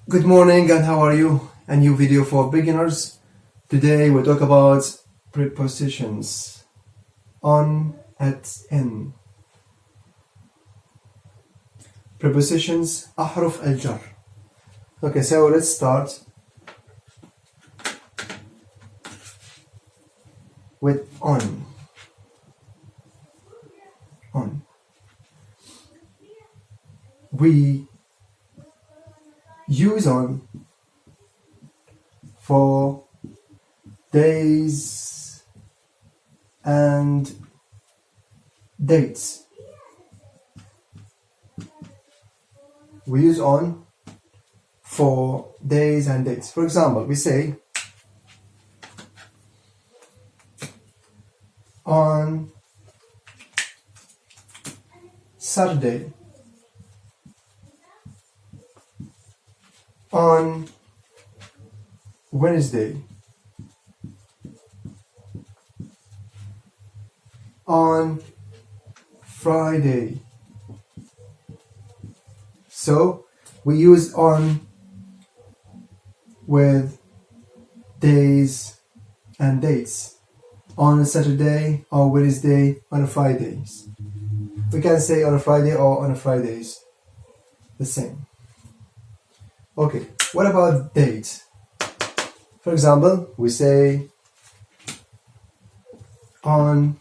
Good morning and how are you? A new video for beginners. Today we'll talk about prepositions. On, at, in. Prepositions أحرف الجر. Okay, so let's start with on. On. We use on for days and dates. We use on for days and dates. For example, we say on Saturday, on Wednesday, on Friday. So we use on with days and dates. On a Saturday, on Wednesday, on a Fridays. We can say on a Friday or on a Fridays. The same. Okay, what about date? For example, we say on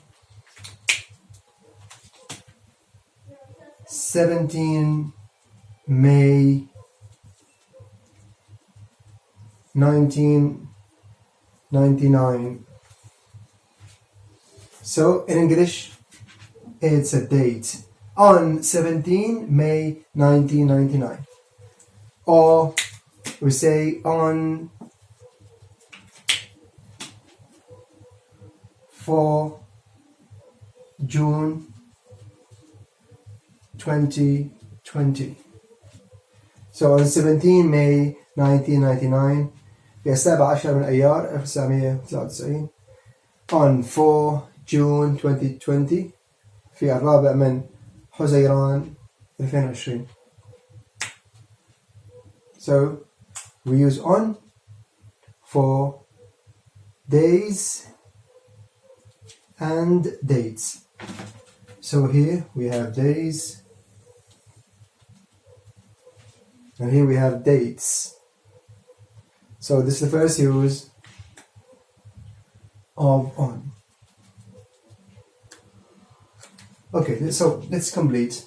17 May 1999. So in English, it's a date. On 17 May 1999. Or we say on 4 June 2020. So on 17 May 1999 في 17 من أيار 1999. On 4 June 2020 في 4 من حزيران 2020. So we use on for days and dates. So here we have days and here we have dates. So this is the first use of on. Okay, so let's complete.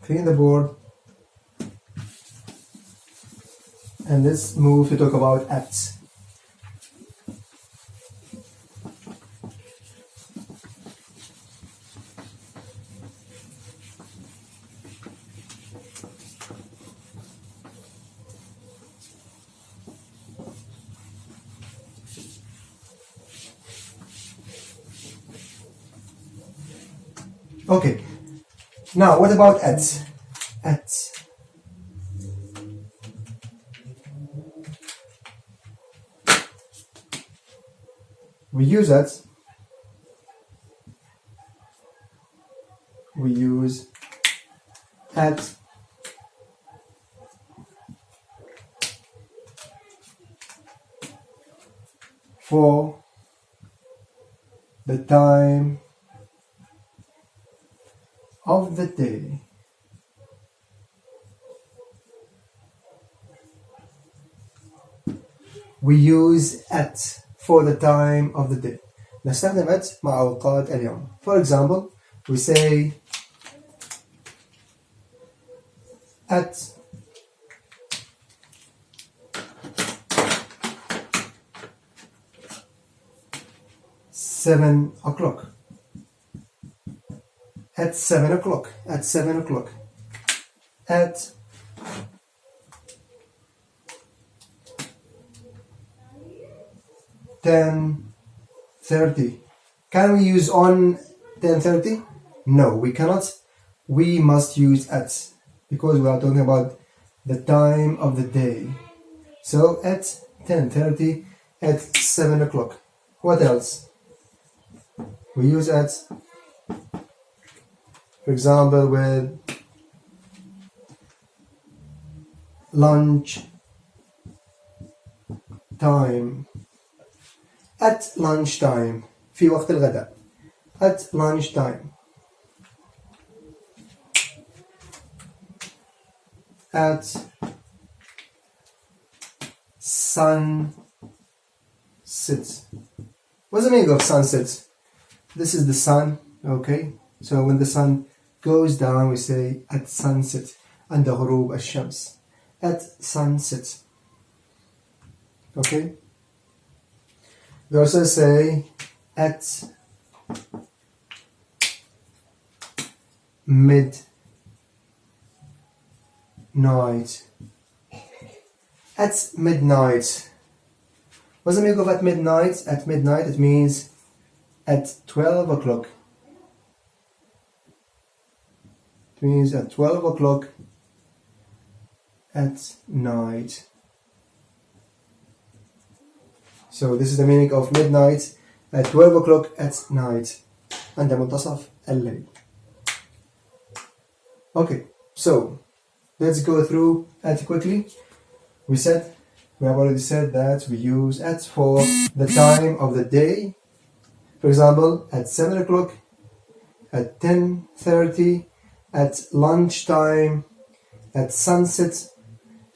Clean the board and let's move to talk about at. Okay, now what about at? At. We use at. We use at for the time of the day. We use at for the time of the day. نستخدم at مع أوقات اليوم. For example, we say at 7 o'clock. At 7 o'clock. At 7 o'clock. At 10:30. Can we use on 10:30? No, we cannot. We must use at because we are talking about the time of the day. So at 10:30, at 7 o'clock. What else? We use at, for example, with lunch time. At lunchtime. في وقت الغداء. At lunchtime. At sunset. What's the meaning of sunset? This is the sun, okay? So when the sun goes down, we say at sunset. عند غروب الشمس. At sunset. Okay? We also say at midnight. At midnight. What's the meaning of at midnight? At midnight, it means at 12 o'clock. It means at 12 o'clock at night. So this is the meaning of midnight, at 12 o'clock at night. عند منتصف الليل. Okay, so let's go through at quickly. We have already said that we use at for the time of the day. For example, at 7 o'clock, at 10:30, at lunchtime, at sunset,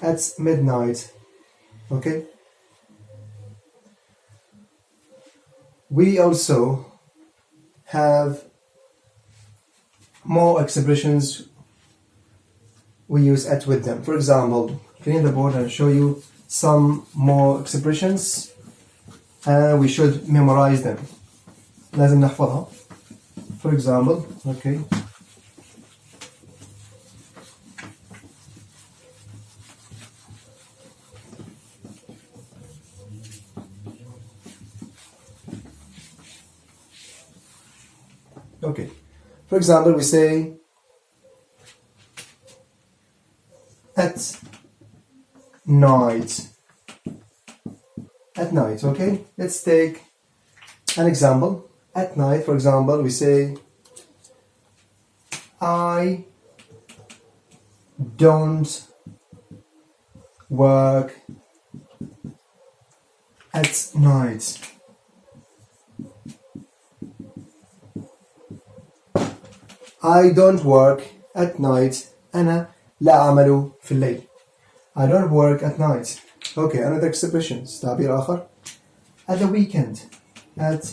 at midnight. Okay? We also have more expressions we use at with them. For example, clean the board and show you some more expressions and we should memorize them. لازم نحفظها. For example, okay. Okay. For example, we say at night. At night, okay? Let's take an example. At night, for example, we say I don't work at night. I don't work at night. أنا لا أعمل في الليل. I don't work at night. Okay, another expression. تعبير آخر. At the weekend. At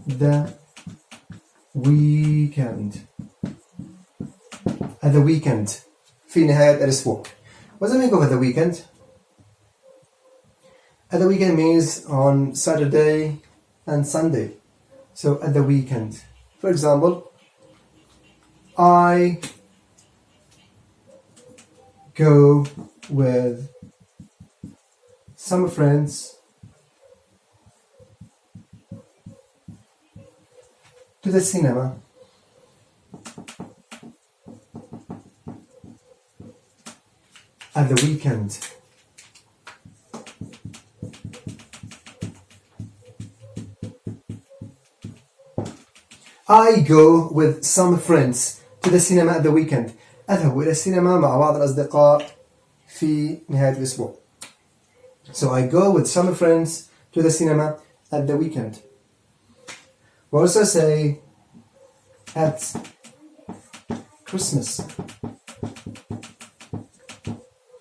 the weekend. At the weekend. في نهاية الأسبوع. What's the meaning of at the weekend? At the weekend means on Saturday and Sunday. So at the weekend. For example, I go with some friends to the cinema. At the weekend. I go with some friends to the cinema at the weekend. أذهب إلى السينما مع بعض الأصدقاء في نهاية الأسبوع. So I go with some friends to the cinema at the weekend. We also say at Christmas.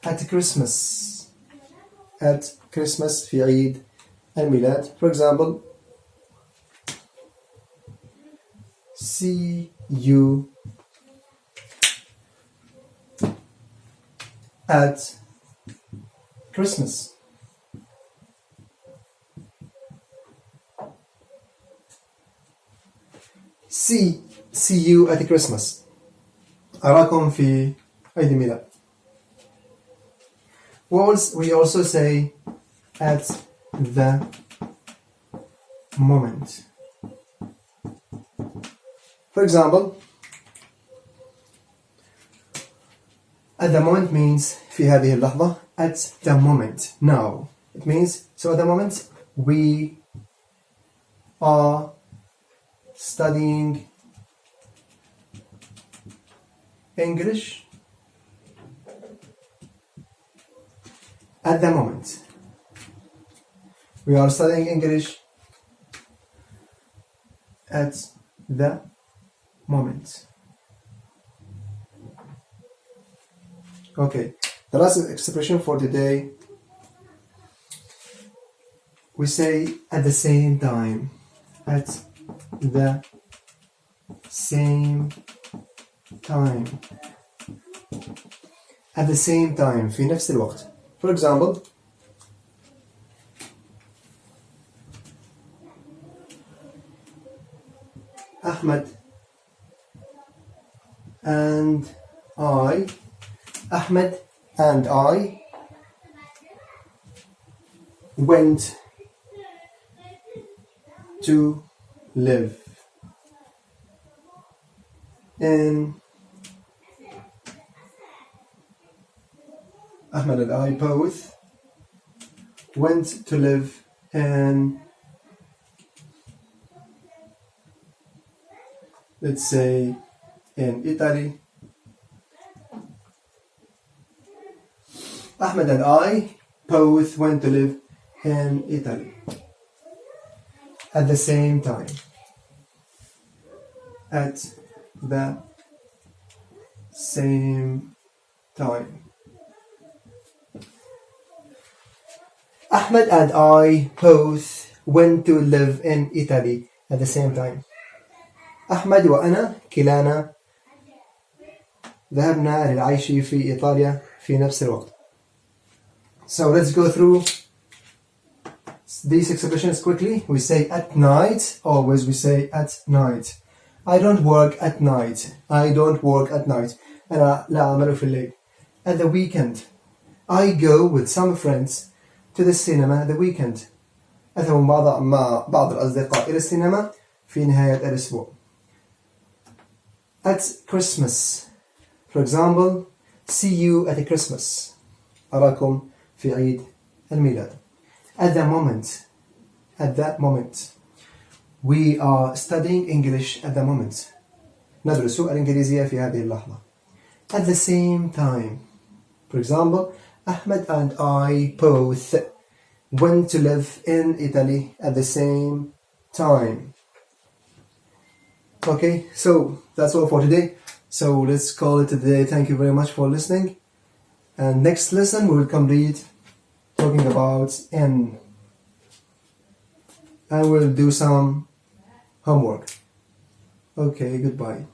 At Christmas. At Christmas في عيد الميلاد. For example, see you at Christmas. See you at Christmas. أراكم في عيد الميلاد. We also say at the moment. For example, at the moment means في هذه اللحظة. At the moment, now. It means, so at the moment, we are studying English. At the moment. We are studying English at the moment. Okay, the last expression for today, we say at the same time. At the same time. At the same time. في نفس الوقت. For example, Ahmed and I went to live in Ahmed and I both went to live in, let's say, in Italy. Ahmed and I both went to live in Italy at the same time. At the same time. Ahmed and I both went to live in Italy at the same time. أحمد وأنا كلانا ذهبنا للعيش في إيطاليا في نفس الوقت. So let's go through these expressions quickly. We say at night. Always we say at night. I don't work at night. I don't work at night. أنا لا أعمل في الليل. At the weekend. I go with some friends to the cinema at the weekend. أذهب مع بعض الأصدقاء إلى السينما في نهاية الأسبوع. At Christmas. For example, see you at Christmas. أراكم في عيد الميلاد. At the moment. At that moment. We are studying English at the moment. ندرس الإنجليزية في هذه اللحظة. At the same time. For example, Ahmed and I both went to live in Italy at the same time. Okay, so that's all for today. So let's call it a day. Thank you very much for listening. And next lesson we will complete talking about N. And we'll do some homework. Okay, goodbye.